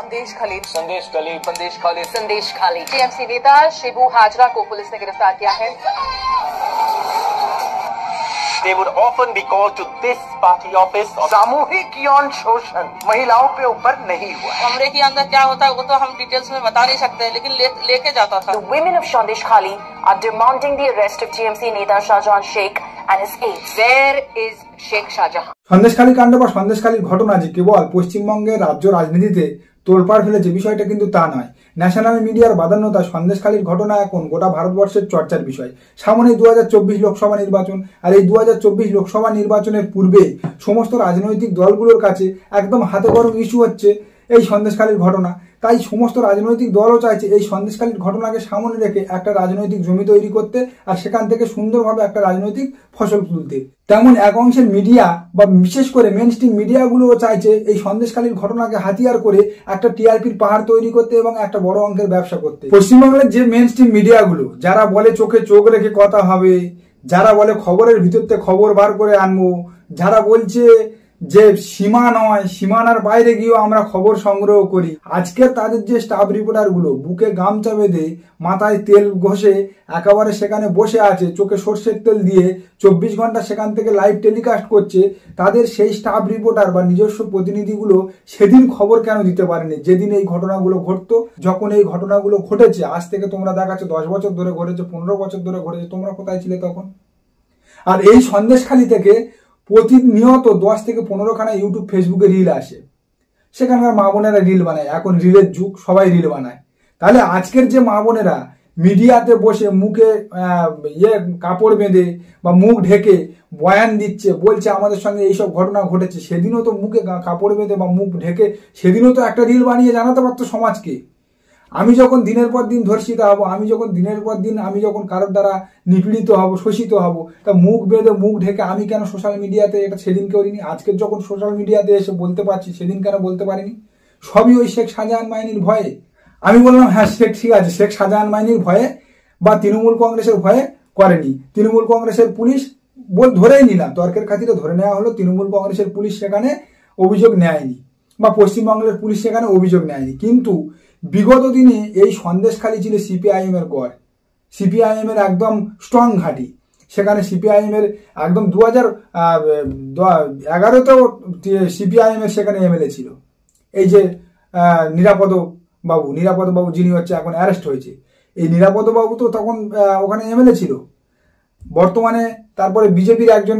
संदेश खाली टीएमसी नेता शिबू हाजरा को पुलिस ने गिरफ्तार किया है। They would often be called to this party office. सामूहिक यौन शोषण महिलाओं पे ऊपर नहीं हुआ। कमरे के अंदर क्या होता है वो तो हम डिटेल्स में बता नहीं सकते, लेकिन लेके जाता था। The women of Sandesh Khali are demanding the arrest of TMC नेता Shahjahan Sheikh and his aides. Where is Sheikh Shahjahan? Sandeshkhali কাণ্ড বা সন্দেশখালীর ঘটনা যে কেবল পশ্চিমবঙ্গের রাজ্য রাজনীতিতে তোলপাড় ফেলেছে বিষয়টা কিন্তু তা নয়। ন্যাশনাল মিডিয়ার বাদান্যতা সন্দেশখালীর ঘটনা এখন গোটা ভারতবর্ষের চর্চার বিষয়। সামনে 2024 লোকসভা নির্বাচন, আর এই 2024 লোকসভা নির্বাচনের পূর্বে সমস্ত রাজনৈতিক দলগুলোর কাছে একদম হাতে গরম ইস্যু হচ্ছে এই সন্দেশখালীর ঘটনা। তাই সমস্ত রাজনৈতিক দলও চাইছে এই সন্দেশখালীর ঘটনাকে সামনে রেখে একটা রাজনৈতিক জমি তৈরি করতে, আর সেখান থেকে সুন্দরভাবে একটা রাজনৈতিক ফসল তুলতে। তেমন এক অংশের মিডিয়া বা বিশেষ করে মেন স্ট্রিম মিডিয়াগুলোও চাইছে এই সন্দেশখালীর ঘটনাকে হাতিয়ার করে একটা টিআরপির পাহাড় তৈরি করতে এবং একটা বড় অঙ্কের ব্যবসা করতে। পশ্চিমবাংলার যে মেন স্ট্রিম মিডিয়াগুলো যারা বলে চোখে চোখ রেখে কথা হবে, যারা বলে খবরের ভিতরতে খবর বার করে আনবো, যারা বলছে যে সীমা নয় সীমানার বাইরে গিয়েও আমরা খবর সংগ্রহ করি, আজকে তাদের যে স্টাফ রিপোর্টার গুলো বুকে গামছা বেঁধে মাথায় তেল ঘষে একেবারে সেখানে বসে আছে, চোখে সর্ষের তেল দিয়ে 24 ঘন্টা সেখান থেকে লাইভ টেলিকাস্ট করছে, তাদের সেই স্টাফ রিপোর্টার বা নিজস্ব প্রতিনিধিগুলো সেদিন খবর কেন দিতে পারেনি যেদিন এই ঘটনাগুলো ঘটতো? যখন এই ঘটনাগুলো ঘটেছে, আজ থেকে তোমরা দেখাচ্ছ 10 বছর ধরে ঘটেছে, 15 বছর ধরে ঘটেছে, তোমরা কোথায় ছিলে তখন? আর এই সন্দেশখালী থেকে প্রতিনিয়ত 10 থেকে 15 খানা ইউটিউব ফেসবুকে রিল আসে, সেখানকার মা বোনেরা রিল বানায়। এখন রিলের যুগ, সবাই রিল বানায়। তাহলে আজকের যে মা বোনেরা মিডিয়াতে বসে মুখে কাপড় বেঁধে বা মুখ ঢেকে বয়ান দিচ্ছে, বলছে আমাদের সঙ্গে এইসব ঘটনা ঘটেছে, সেদিনও তো মুখে কাপড় বেঁধে বা মুখ ঢেকে সেদিনও তো একটা রিল বানিয়ে জানাতে পারতো সমাজকে। আমি যখন দিনের পর দিন ধর্ষিত হব, আমি যখন দিনের পর দিন কারোর দ্বারা নিপীড়িত হব, শোষিত হব, তা মুখ বেঁধে মুখ ঢেকে আমি কেন সোশ্যাল মিডিয়াতে এটা সেদিন করিনি? আজকে যখন সোশ্যাল মিডিয়াতে এসে বলতে পারছি, সেদিন কেন বলতে পারিনি? সবই ওই শেখ শাহজাহান মাইনির ভয়ে। আমি বললাম হ্যাঁ ঠিক আছে, শেখ শাহজাহান মাইনির ভয়ে বা তৃণমূল কংগ্রেসের ভয়ে করেনি। তৃণমূল কংগ্রেসের পুলিশ ধরেই নিলাম, তর্কের খাতিরে ধরে নেওয়া হলো, তৃণমূল কংগ্রেসের পুলিশ সেখানে অভিযোগ নেয়নি বা পশ্চিমবঙ্গের পুলিশ সেখানে অভিযোগ নেয়নি। কিন্তু বিগত দিনে এই সন্দেশখালী ছিল সিপিআইএম এর গড়, সিপিআইএম এর একদম স্ট্রং ঘাঁটি। সেখানে সিপিআইএম এর একদম 2011তেও সিপিআইএম এর সেখানে এমএলএ ছিল, এই যে নিরাপদ বাবু যিনি হচ্ছে এখন অ্যারেস্ট হয়েছে। এই নিরাপদ বাবু তো তখন ওখানে এমএলএ ছিল, বর্তমানে তারপরে বিজেপির একজন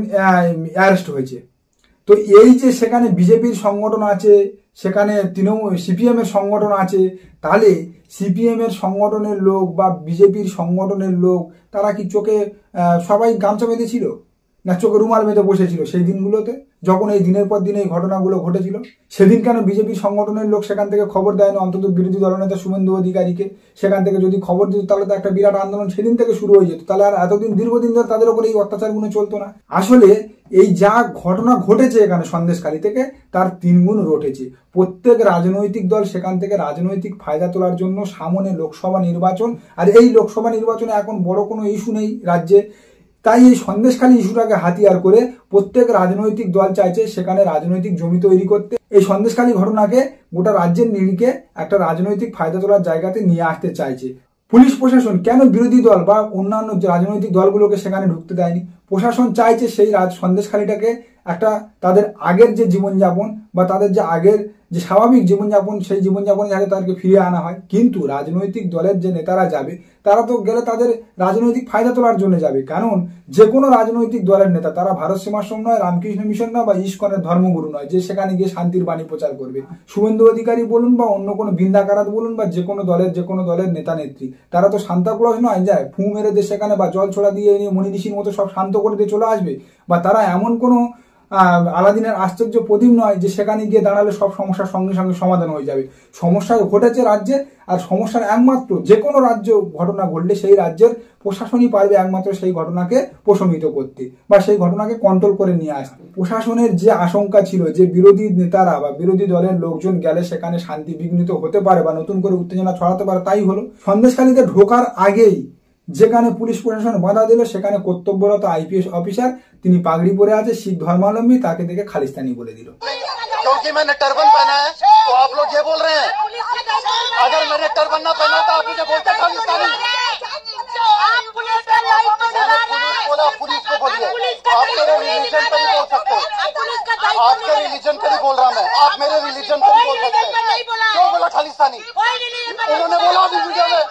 অ্যারেস্ট হয়েছে। তো এই যে সেখানে বিজেপির সংগঠন আছে, সেখানে তৃণমূল সিপিএম এর সংগঠন আছে, তাহলে সিপিএম এর সংগঠনের লোক বা বিজেপির সংগঠনের লোক তারা কি চোখে সবাই গামছা বেঁধেছিল না চোখে রুমাল বেঁধে বসেছিল সেই দিনগুলোতে যখন এই দিনের পর দিন এই ঘটনাগুলো ঘটেছিল? সেদিন কেন বিজেপির সংগঠনের লোক সেখান থেকে খবর দেয়নি অন্তত বিরোধী দলনেতা শুভেন্দু অধিকারীকে? সেখান থেকে যদি খবর দিত তাহলে তো একটা বিরাট আন্দোলন সেদিন থেকে শুরু হয়ে যেত, তাহলে আর এতদিন দীর্ঘদিন ধরে তাদের উপরে এই অত্যাচারগুলো চলতো না। আসলে এই যা ঘটনা ঘটেছে এখানে সন্দেশখালী থেকে, তার 3 গুণ রটেছে। প্রত্যেক রাজনৈতিক দল সেখান থেকে রাজনৈতিক ফায়দা তোলার জন্য সামনে লোকসভা নির্বাচন, আর এই লোকসভা নির্বাচনে এখন বড় কোনো ইস্যু নেই রাজ্যে, তাই এই সন্দেশখালী ইস্যুটাকে হাতিয়ার করে প্রত্যেক রাজনৈতিক দল চাইছে সেখানে রাজনৈতিক জমি তৈরি করতে, এই সন্দেশখালী ঘটনাকে গোটা রাজ্যের নিরিখে একটা রাজনৈতিক ফায়দা তোলার জায়গাতে নিয়ে আসতে চাইছে। পুলিশ প্রশাসন কেন বিরোধী দল বা অন্যান্য রাজনৈতিক দলগুলোকে সেখানে ঢুকতে দেয়নি? প্রশাসন চাইছে সেই সন্দেশখালীটাকে একটা তাদের আগের যে জীবনযাপন বা তাদের যে আগের যে স্বাভাবিক জীবনযাপন, সেই জীবনযাপনে যাতে তাদেরকে ফিরিয়ে আনা হয়। কিন্তু রাজনৈতিক দলের যে নেতারা যাবে, তারা তো গেলে তাদের রাজনৈতিক ফায়দা তোলার জন্য যাবে। কারণ যে কোনো রাজনৈতিক দলের নেতা তারা ভারত সেবাশ্রম নয়, রামকৃষ্ণ মিশন নয় বা ইস্কনের ধর্মগুরু নয় যে সেখানে গিয়ে শান্তির বাণী প্রচার করবে। শুভেন্দু অধিকারী বলুন বা অন্য কোনো বৃন্দাকারাত বলুন বা যে কোনো দলের নেতা নেত্রী, তারা তো সান্তাক্লজ নয় যায় ফু মেরে দিয়ে সেখানে বা জল ছোড়া দিয়ে নিয়ে মণি ঋষির মতো সব শান্ত করে দিয়ে চলে আসবে, বা তারা এমন কোনো আলাদিনের আশ্চর্য প্রদীপ নয় যে সেখানে গিয়ে দাঁড়ালে সব সমস্যার সঙ্গে সঙ্গে সমাধান হয়ে যাবে। সমস্যা ঘটেছে রাজ্যে, আর সমস্যার একমাত্র যে কোনো রাজ্য ঘটনা ঘটলে সেই রাজ্যের প্রশাসনই পারবে একমাত্র সেই ঘটনাকে প্রশমিত করতে বা সেই ঘটনাকে কন্ট্রোল করে নিয়ে আসতে। প্রশাসনের যে আশঙ্কা ছিল যে বিরোধী নেতারা বা বিরোধী দলের লোকজন গেলে সেখানে শান্তি বিঘ্নিত হতে পারে বা নতুন করে উত্তেজনা ছড়াতে পারে, তাই হলো। সন্দেশখালীতে ঢোকার আগেই যেখানে পুলিশ প্রশাসন বাধা দিল, সেখানে কর্তব্যরত আইপিএস অফিসার, তিনি পাগড়ি পরে আছে, শিখ ধর্মাবলম্বী, তাকে দেখে খালিস্তানি বলে দিল। क्योंकि मैंने टर्बन पहना है तो आप लोग ये बोल रहे हैं कनेक्टर बनना पहना था, आप मुझे बोलते खालिस्तानी। पुलिस को बोलिए, आप मेरे रिलीजन पे नहीं बोल सकते, आपके रिलीजन पे नहीं बोल रहा मैं, आप मेरे रिलीजन पे नहीं बोल सकते। क्यों बोला खालिस्तानी? उन्होंने बोला अभी वीडियो में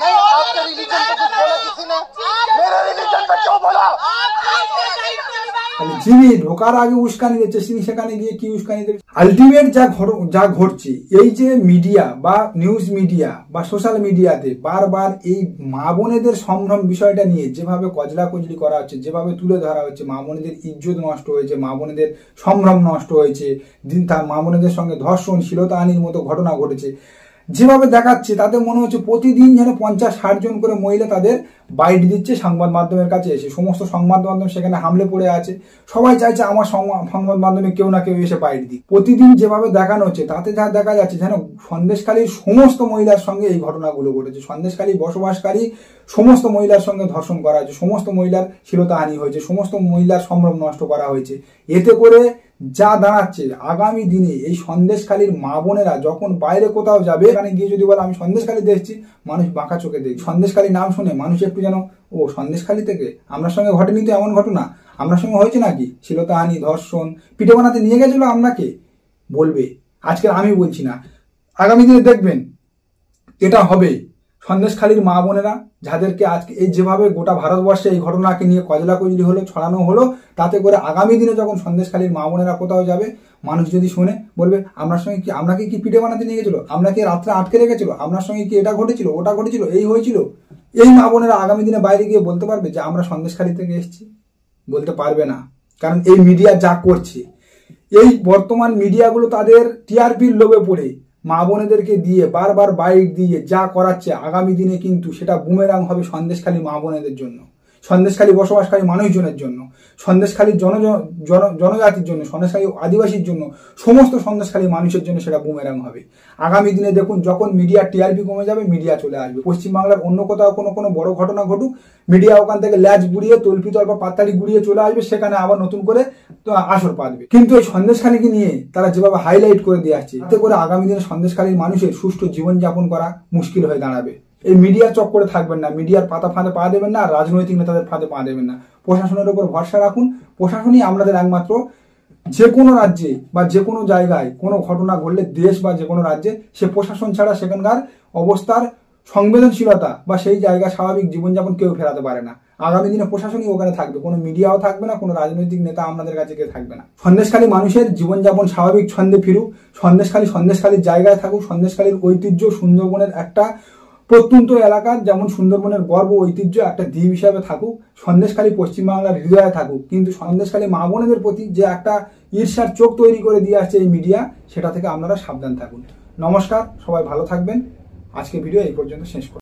नहीं, आपके रिलीजन पे कुछ बोला किसी ने? मेरे रिलीजन पे क्यों बोला? যিনি ঢোকার আগে উস্কানি দিচ্ছে তিনি সেখানে গিয়ে কি উস্কানি দেবে? আলটিমেট যা ঘটছে, এই যে মিডিয়া বা নিউজ মিডিয়া বা সোশ্যাল মিডিয়াতে বারবার এই মা বোনেদের সম্ভ্রম বিষয়টা নিয়ে যেভাবে কজলাকজলি করা হচ্ছে, যেভাবে তুলে ধরা হচ্ছে, মা বোনেদের ইজ্জত নষ্ট হয়েছে, মা বোনেদের সম্ভ্রম নষ্ট হয়েছে, মা বোনেদের সঙ্গে ধর্ষণ, শ্লীলতাহানির মতো ঘটনা ঘটেছে, যেভাবে দেখাচ্ছে তাতে মনে হচ্ছে প্রতিদিন যেন 50-60 জন করে মহিলা তাদের বাইট দিচ্ছে সংবাদ মাধ্যমের কাছে এসে। সমস্ত সংবাদ মাধ্যম সেখানে হামলে পড়ে আছে, সবাই চাইছে আমার সংবাদ মাধ্যমে কেউ না কেউ এসে বাইট দিক। প্রতিদিন যেভাবে দেখানো হচ্ছে তাতে যা দেখা যাচ্ছে যেন সন্দেশখালীর সমস্ত মহিলার সঙ্গে এই ঘটনাগুলো ঘটেছে, সন্দেশখালী বসবাসকারী সমস্ত মহিলার সঙ্গে ধর্ষণ করা হয়েছে, সমস্ত মহিলার শ্লীলতাহানি হয়েছে, সমস্ত মহিলার সম্ভ্রম নষ্ট করা হয়েছে। এতে করে যা দাঁড়াচ্ছে আগামী দিনে এই সন্দেশখালীর মা বোনেরা যখন বাইরে কোথাও যাবে, এখানে গিয়ে যদি বলে আমি সন্দেশখালী দেখছি, মানুষ বাঁকা চোখে দেখবে। সন্দেশখালী নাম শুনে মানুষ একটু যেন ও সন্দেশখালী থেকে আপনার সঙ্গে ঘটেনি তো এমন ঘটনা, আপনার সঙ্গে হয়েছে নাকি শ্লীলতাহানি, ধর্ষণ, পিঠে বানাতে নিয়ে গেছিল আপনাকে বলবে। আজকে আমি বলছি না, আগামী দিনে দেখবেন এটা হবে। সন্দেশখালীর মা বোনেরা যাদেরকে আজকে এই যেভাবে গোটা ভারতবর্ষে এই ঘটনাকে নিয়ে কজলাকজলি হলো, ছড়ানো হলো, তাতে করে আগামী দিনে যখন সন্দেশখালীর মা বোনেরা কোথাও যাবে, মানুষ যদি শুনে বলবে আপনার সঙ্গে কি, আপনাকে কি পিঠে বানাতে নিয়ে গেছিল, আপনাকে রাত্রে আটকে রেখেছিল, আপনার সঙ্গে কি এটা ঘটেছিল, ওটা ঘটেছিল, এই হয়েছিল। এই মা বোনেরা আগামী দিনে বাইরে গিয়ে বলতে পারবে যে আমরা সন্দেশখালী থেকে এসেছি? বলতে পারবে না, কারণ এই মিডিয়া যা করছে, এই বর্তমান মিডিয়াগুলো তাদের টিআরপির লোভে পড়ে মা বোনেদেরকে দিয়ে বারবার বাইট দিয়ে যা করাচ্ছে, আগামী দিনে কিন্তু সেটা বুমেরাং হবে সন্দেশখালী মা বোনেদের জন্য, সন্দেশখালী বসবাসকারী মানুষজনের জন্য, সন্দেশখালীর জনজাতির জন্য, সন্দেশখালী আদিবাসীর জন্য, সমস্ত সন্দেশখালী মানুষের জন্য সেটা বুমেরাং হবে। আগামী দিনে দেখুন যখন মিডিয়ার টিআরপি কমে যাবে, মিডিয়া চলে আসবে। পশ্চিমবাংলার অন্য কোথাও কোনো বড় ঘটনা ঘটুক, মিডিয়া ওখান থেকে ল্যাজ গুড়িয়ে, তল্পিতল বা পাতালি গুড়িয়ে চলে আসবে, সেখানে আবার নতুন করে আসর পাতবে। কিন্তু এই সন্দেশখালীকে নিয়ে তারা যেভাবে হাইলাইট করে দিয়ে আসছে, তাতে করে আগামী দিনে সন্দেশখালীর মানুষের সুষ্ঠু জীবনযাপন করা মুশকিল হয়ে দাঁড়াবে। এই মিডিয়ার চক্করে থাকবেন না, মিডিয়ার ফাঁদে পা দেবেন না, আর রাজনৈতিক নেতাদের ফাঁদে পা দেবেন না। প্রশাসনের উপর ভরসা রাখুন, প্রশাসনই আপনাদের একমাত্র যে কোনো রাজ্যে বা যে কোনো জায়গায় কোনো ঘটনা ঘটলে, দেশ বা যে কোনো রাজ্যে, সে প্রশাসন ছাড়া সেখানকার অবস্থার সংবেদনশীলতা বা সেই জায়গায় স্বাভাবিক জীবনযাপন কেউ ফেরাতে পারে না। আগামী দিনে প্রশাসনই ওখানে থাকবে, কোনো মিডিয়াও থাকবে না, কোনো রাজনৈতিক নেতা আপনাদের কাছে কেউ থাকবে না। সন্দেশখালী মানুষের জীবনযাপন স্বাভাবিক ছন্দে ফিরুক, সন্দেশখালীর জায়গায় থাকুক, সন্দেশখালীর ঐতিহ্য সুন্দরবনের একটা প্রত্যন্ত এলাকার যেমন সুন্দরবনের গর্ব ঐতিহ্য একটা দ্বীপ হিসাবে থাকুক, সন্দেশখালী পশ্চিমবাংলার হৃদয়ে থাকুক। কিন্তু সন্দেশখালী মা বোনেদের প্রতি যে একটা ঈর্ষার চোখ তৈরি করে দিয়ে আসছে এই মিডিয়া, সেটা থেকে আপনারা সাবধান থাকুন। নমস্কার, সবাই ভালো থাকবেন। আজকে ভিডিও এই পর্যন্ত শেষ করব।